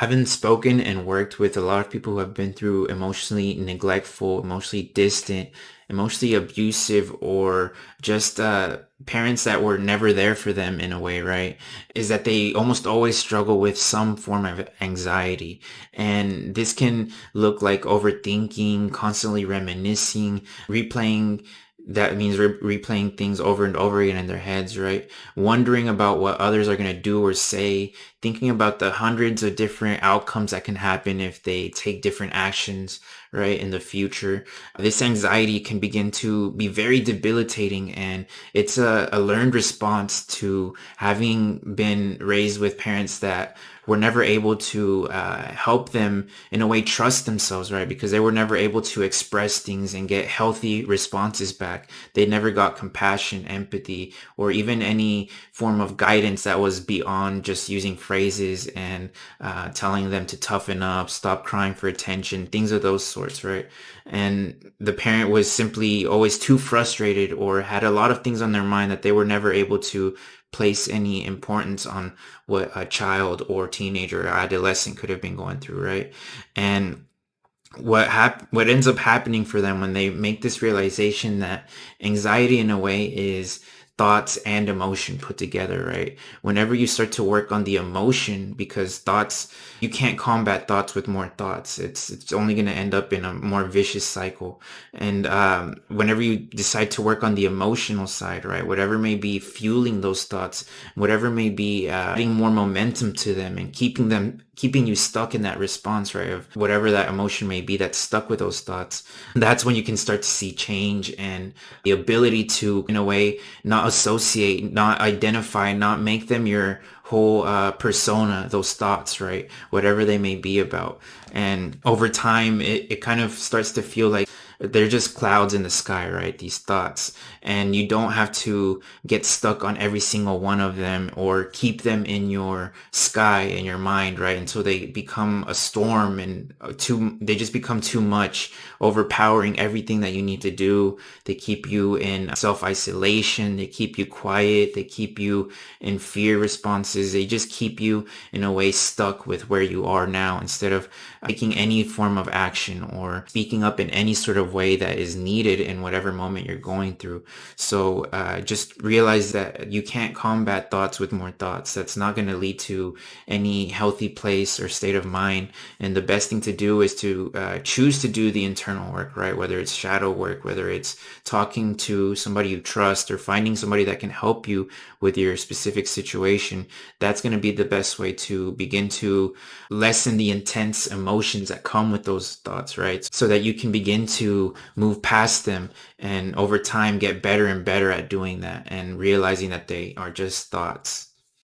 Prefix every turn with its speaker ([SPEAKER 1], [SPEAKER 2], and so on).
[SPEAKER 1] Having spoken and worked with a lot of people who have been through emotionally neglectful, emotionally distant, emotionally abusive, or just parents that were never there for them in a way, right? Is that they almost always struggle with some form of anxiety. And this can look like overthinking, constantly reminiscing, replaying. That means replaying things over and over again in their heads, right? Wondering about what others are going to do or say, thinking about the hundreds of different outcomes that can happen if they take different actions, right, in the future. This anxiety can begin to be very debilitating, and it's a learned response to having been raised with parents that were never able to help them in a way trust themselves, right? Because they were never able to express things and get healthy responses back. They never got compassion, empathy, or even any form of guidance that was beyond just using phrases and telling them to toughen up, stop crying for attention, things of those sorts, right? And the parent was simply always too frustrated or had a lot of things on their mind that they were never able to place any importance on what a child or teenager or adolescent could have been going through, right? And what ends up happening for them when they make this realization that anxiety in a way is thoughts and emotion put together, right? Whenever you start to work on the emotion, because thoughts, you can't combat thoughts with more thoughts. It's only going to end up in a more vicious cycle. And whenever you decide to work on the emotional side, right, whatever may be fueling those thoughts, whatever may be adding more momentum to them and keeping you stuck in that response, right, of whatever that emotion may be that's stuck with those thoughts, that's when you can start to see change and the ability to, in a way, not associate, not identify, not make them your whole persona, those thoughts, right, whatever they may be about. And over time, it kind of starts to feel like they're just clouds in the sky, right? These thoughts. And you don't have to get stuck on every single one of them or keep them in your sky, in your mind, right? Until they become a storm and they just become too much, overpowering everything that you need to do. They keep you in self-isolation. They keep you quiet. They keep you in fear responses. They just keep you in a way stuck with where you are now instead of taking any form of action or speaking up in any sort of way that is needed in whatever moment you're going through. So just realize that you can't combat thoughts with more thoughts. That's not going to lead to any healthy place or state of mind. And the best thing to do is to choose to do the internal work, right? Whether it's shadow work, whether it's talking to somebody you trust or finding somebody that can help you with your specific situation. That's going to be the best way to begin to lessen the intense emotions that come with those thoughts, right? So that you can begin to move past them and over time get better and better at doing that and realizing that they are just thoughts.